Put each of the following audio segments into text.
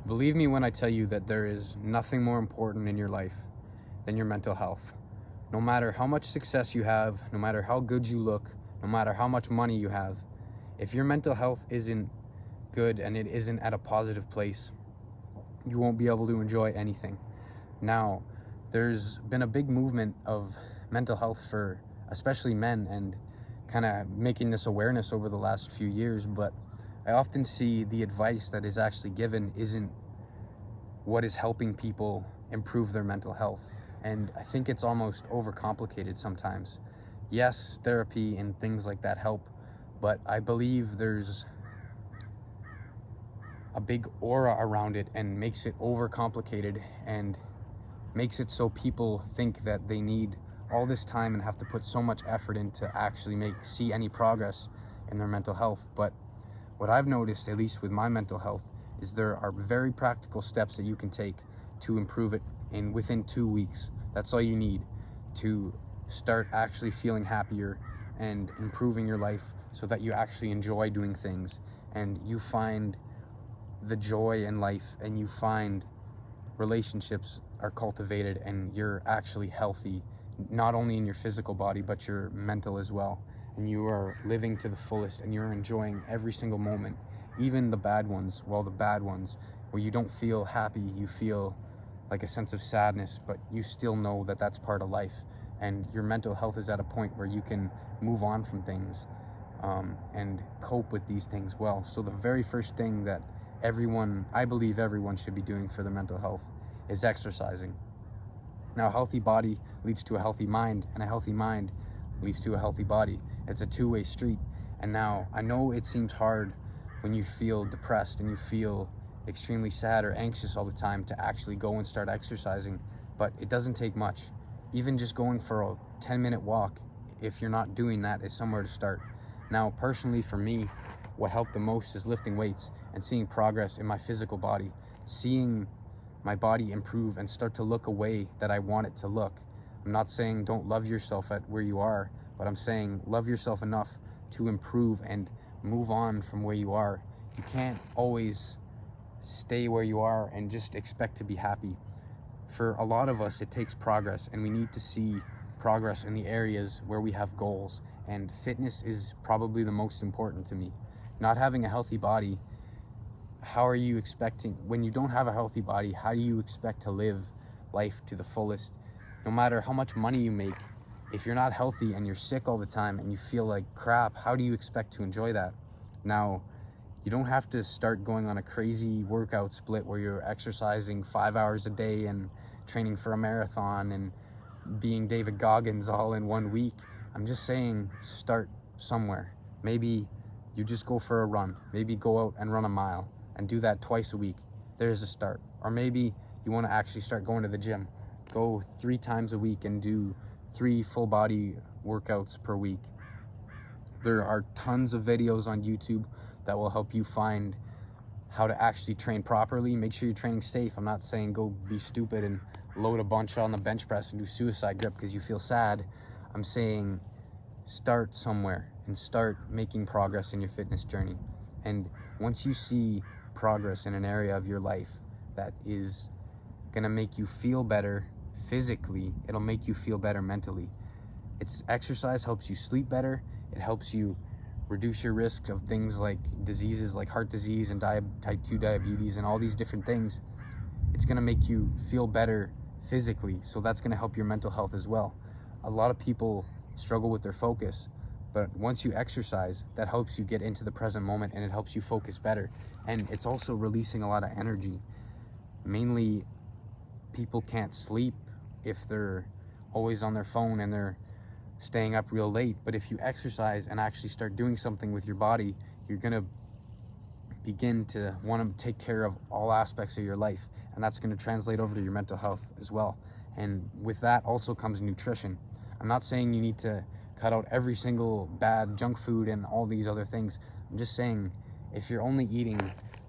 Believe me when I tell you that there is nothing more important in your life than your mental health. No matter how much success you have, no matter how good you look, no matter how much money you have, if your mental health isn't good and it isn't at a positive place, you won't be able to enjoy anything. Now, there's been a big movement of mental health for especially men and kind of making this awareness over the last few years, but I often see the advice that is actually given isn't what is helping people improve their mental health. And I think it's almost overcomplicated sometimes. Yes, therapy and things like that help, but I believe there's a big aura around it and makes it overcomplicated and makes it so people think that they need all this time and have to put so much effort in to actually see any progress in their mental health. But what I've noticed, at least with my mental health, is there are very practical steps that you can take to improve it within 2 weeks. That's all you need to start actually feeling happier and improving your life so that you actually enjoy doing things and you find the joy in life and you find relationships are cultivated and you're actually healthy, not only in your physical body but your mental as well, and you are living to the fullest and you're enjoying every single moment, even the bad ones. Well, the bad ones where you don't feel happy, you feel like a sense of sadness, but you still know that that's part of life, and your mental health is at a point where you can move on from things and cope with these things well. So the very first thing that I believe everyone should be doing for their mental health is exercising. Now, a healthy body leads to a healthy mind, and a healthy mind leads to a healthy body. It's a two-way street. And now, I know it seems hard when you feel depressed and you feel extremely sad or anxious all the time to actually go and start exercising, but it doesn't take much. Even just going for a 10-minute walk, if you're not doing that, is somewhere to start. Now, personally for me, what helped the most is lifting weights and seeing progress in my physical body, seeing my body improve and start to look a way that I want it to look. I'm not saying don't love yourself at where you are, but I'm saying love yourself enough to improve and move on from where you are. You can't always stay where you are and just expect to be happy. For a lot of us, it takes progress, and we need to see progress in the areas where we have goals, and fitness is probably the most important to me. Not having a healthy body, when you don't have a healthy body, how do you expect to live life to the fullest? No matter how much money you make, if you're not healthy and you're sick all the time and you feel like crap, how do you expect to enjoy that? Now, you don't have to start going on a crazy workout split where you're exercising 5 hours a day and training for a marathon and being David Goggins all in 1 week. I'm just saying, start somewhere. Maybe you just go for a run. Maybe go out and run a mile and do that twice a week. There's a start. Or maybe you want to actually start going to the gym. Go 3 times a week and do 3 full body workouts per week. There are tons of videos on YouTube that will help you find how to actually train properly. Make sure you're training safe. I'm not saying go be stupid and load a bunch on the bench press and do suicide grip because you feel sad. I'm saying start somewhere and start making progress in your fitness journey. And once you see progress in an area of your life that is gonna make you feel better physically, it'll make you feel better mentally. Exercise helps you sleep better. It helps you reduce your risk of things like diseases like heart disease and type 2 diabetes and all these different things. It's gonna make you feel better physically, so that's gonna help your mental health as well. A lot of people struggle with their focus, but once you exercise, that helps you get into the present moment and it helps you focus better. And it's also releasing a lot of energy. Mainly, people can't sleep if they're always on their phone and they're staying up real late. But if you exercise and actually start doing something with your body, you're gonna begin to want to take care of all aspects of your life, and that's going to translate over to your mental health as well. And with that also comes nutrition. I'm not saying you need to cut out every single bad junk food and all these other things. I'm just saying, if you're only eating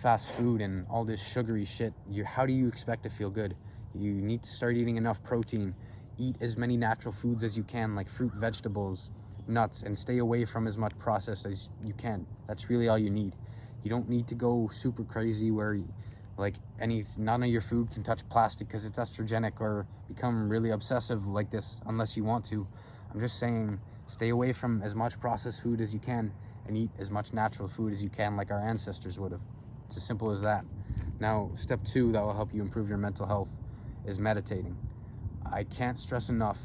fast food and all this sugary shit, how do you expect to feel good? You need to start eating enough protein. Eat as many natural foods as you can, like fruit, vegetables, nuts, and stay away from as much processed as you can. That's really all you need. You don't need to go super crazy where Like none of your food can touch plastic because it's estrogenic, or become really obsessive like this unless you want to. I'm just saying, stay away from as much processed food as you can and eat as much natural food as you can, like our ancestors would have. It's as simple as that. Now, step 2 that will help you improve your mental health is meditating. I can't stress enough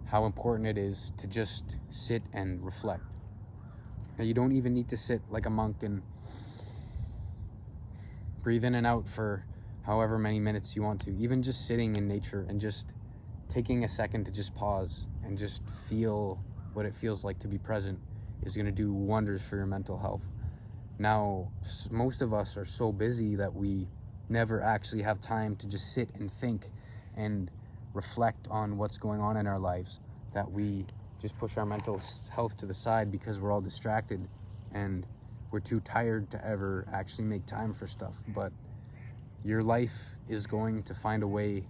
how important it is to just sit and reflect. Now, you don't even need to sit like a monk and breathe in and out for however many minutes you want to. Even just sitting in nature and just taking a second to just pause and just feel what it feels like to be present is going to do wonders for your mental health. Now, most of us are so busy that we never actually have time to just sit and think and reflect on what's going on in our lives, that we just push our mental health to the side because we're all distracted and we're too tired to ever actually make time for stuff. But your life is going to find a way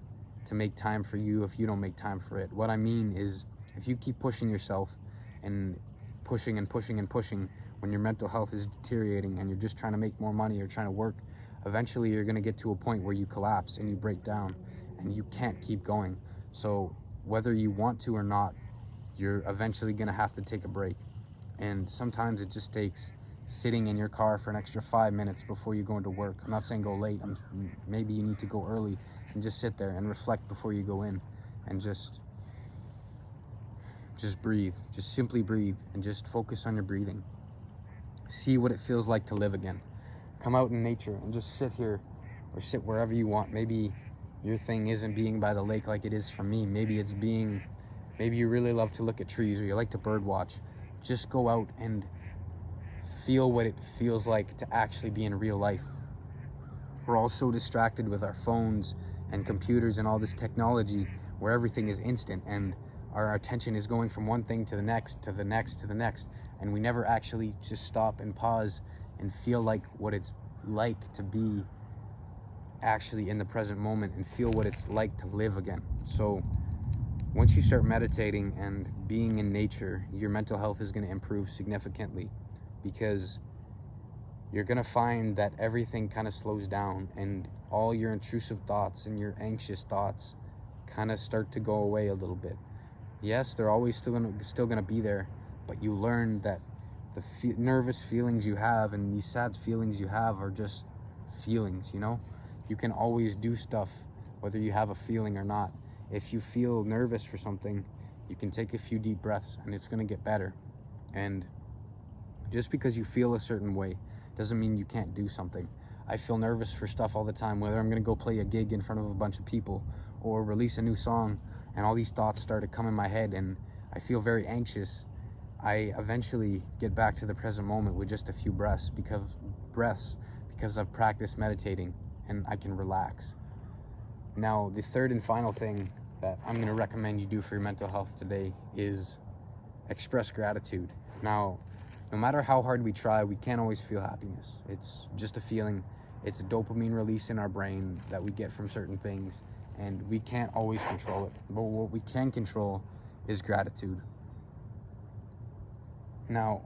to make time for you if you don't make time for it. What I mean is, if you keep pushing yourself and pushing and pushing and pushing when your mental health is deteriorating and you're just trying to make more money or trying to work, eventually you're going to get to a point where you collapse and you break down and you can't keep going. So whether you want to or not, you're eventually going to have to take a break. And sometimes it just takes sitting in your car for an extra 5 minutes before you go into work. I'm not saying go late. Maybe you need to go early and just sit there and reflect before you go in, and just breathe. Just simply breathe and just focus on your breathing. See what it feels like to live again. Come out in nature and just sit here or sit wherever you want. Maybe your thing isn't being by the lake like it is for me. Maybe you really love to look at trees, or you like to bird watch. Just go out and feel what it feels like to actually be in real life. We're all so distracted with our phones and computers and all this technology where everything is instant and our attention is going from one thing to the next, to the next, to the next. And we never actually just stop and pause and feel like what it's like to be actually in the present moment and feel what it's like to live again. So once you start meditating and being in nature, your mental health is going to improve significantly, because you're going to find that everything kind of slows down and all your intrusive thoughts and your anxious thoughts kind of start to go away a little bit. Yes, they're always still going to be there, but you learn that the nervous feelings you have and these sad feelings you have are just feelings, you know? You can always do stuff whether you have a feeling or not. If you feel nervous for something, you can take a few deep breaths and it's going to get better. And just because you feel a certain way doesn't mean you can't do something. I feel nervous for stuff all the time, whether I'm going to go play a gig in front of a bunch of people or release a new song, and all these thoughts start to come in my head and I feel very anxious. I eventually get back to the present moment with just a few breaths because I've practiced meditating and I can relax. Now, the third and final thing that I'm going to recommend you do for your mental health today is express gratitude. Now, no matter how hard we try, we can't always feel happiness. It's just a feeling. It's a dopamine release in our brain that we get from certain things, and we can't always control it. But what we can control is gratitude. Now,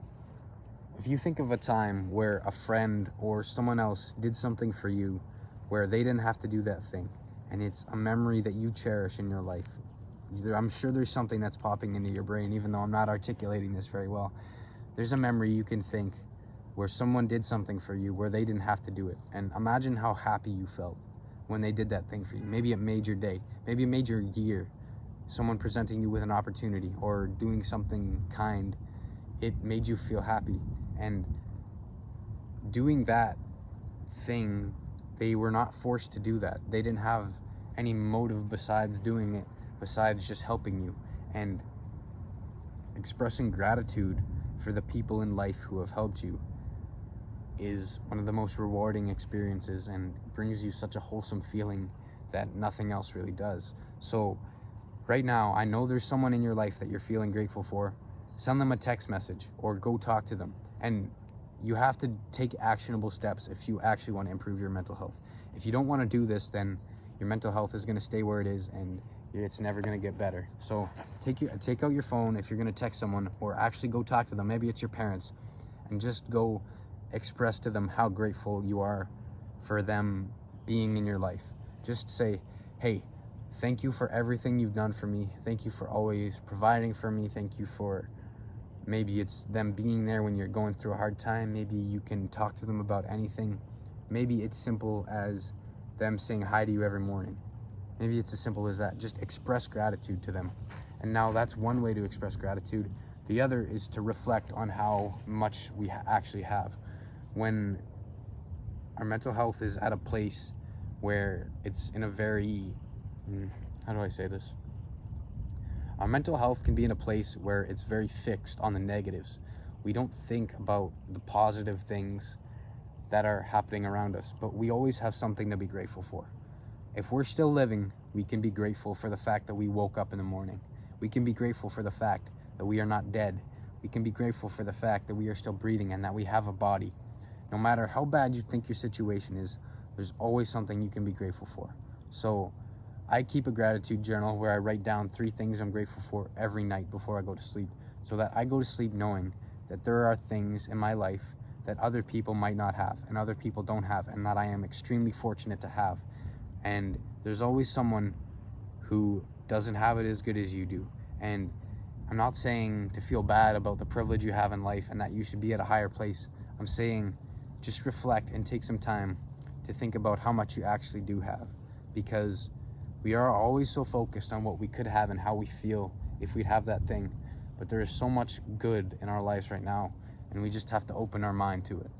if you think of a time where a friend or someone else did something for you where they didn't have to do that thing, and it's a memory that you cherish in your life, I'm sure there's something that's popping into your brain, even though I'm not articulating this very well. There's a memory you can think where someone did something for you where they didn't have to do it. And imagine how happy you felt when they did that thing for you. Maybe it made your day. Maybe it made your year. Someone presenting you with an opportunity or doing something kind, it made you feel happy. And doing that thing, they were not forced to do that. They didn't have any motive besides doing it, besides just helping you. And expressing gratitude for the people in life who have helped you is one of the most rewarding experiences and brings you such a wholesome feeling that nothing else really does. So right now, I know there's someone in your life that you're feeling grateful for. Send them a text message or go talk to them. And you have to take actionable steps if you actually want to improve your mental health. If you don't want to do this, then your mental health is going to stay where it is and it's never going to get better. So take out your phone if you're going to text someone, or actually go talk to them. Maybe it's your parents, and just go express to them how grateful you are for them being in your life. Just say, hey, thank you for everything you've done for me. Thank you for always providing for me. Thank you for, maybe it's them being there when you're going through a hard time. Maybe you can talk to them about anything. Maybe it's simple as them saying hi to you every morning. Maybe it's as simple as that. Just express gratitude to them. And now that's one way to express gratitude. The other is to reflect on how much we actually have. When our mental health is at a place where it's in a very, how do I say this? Our mental health can be in a place where it's very fixed on the negatives. We don't think about the positive things that are happening around us, but we always have something to be grateful for. If we're still living, we can be grateful for the fact that we woke up in the morning. We can be grateful for the fact that we are not dead. We can be grateful for the fact that we are still breathing and that we have a body. No matter how bad you think your situation is, there's always something you can be grateful for. So I keep a gratitude journal where I write down 3 things I'm grateful for every night before I go to sleep, so that I go to sleep knowing that there are things in my life that other people might not have and other people don't have, and that I am extremely fortunate to have. And there's always someone who doesn't have it as good as you do. And I'm not saying to feel bad about the privilege you have in life and that you should be at a higher place. I'm saying just reflect and take some time to think about how much you actually do have, because we are always so focused on what we could have and how we feel if we'd have that thing. But there is so much good in our lives right now, and we just have to open our mind to it.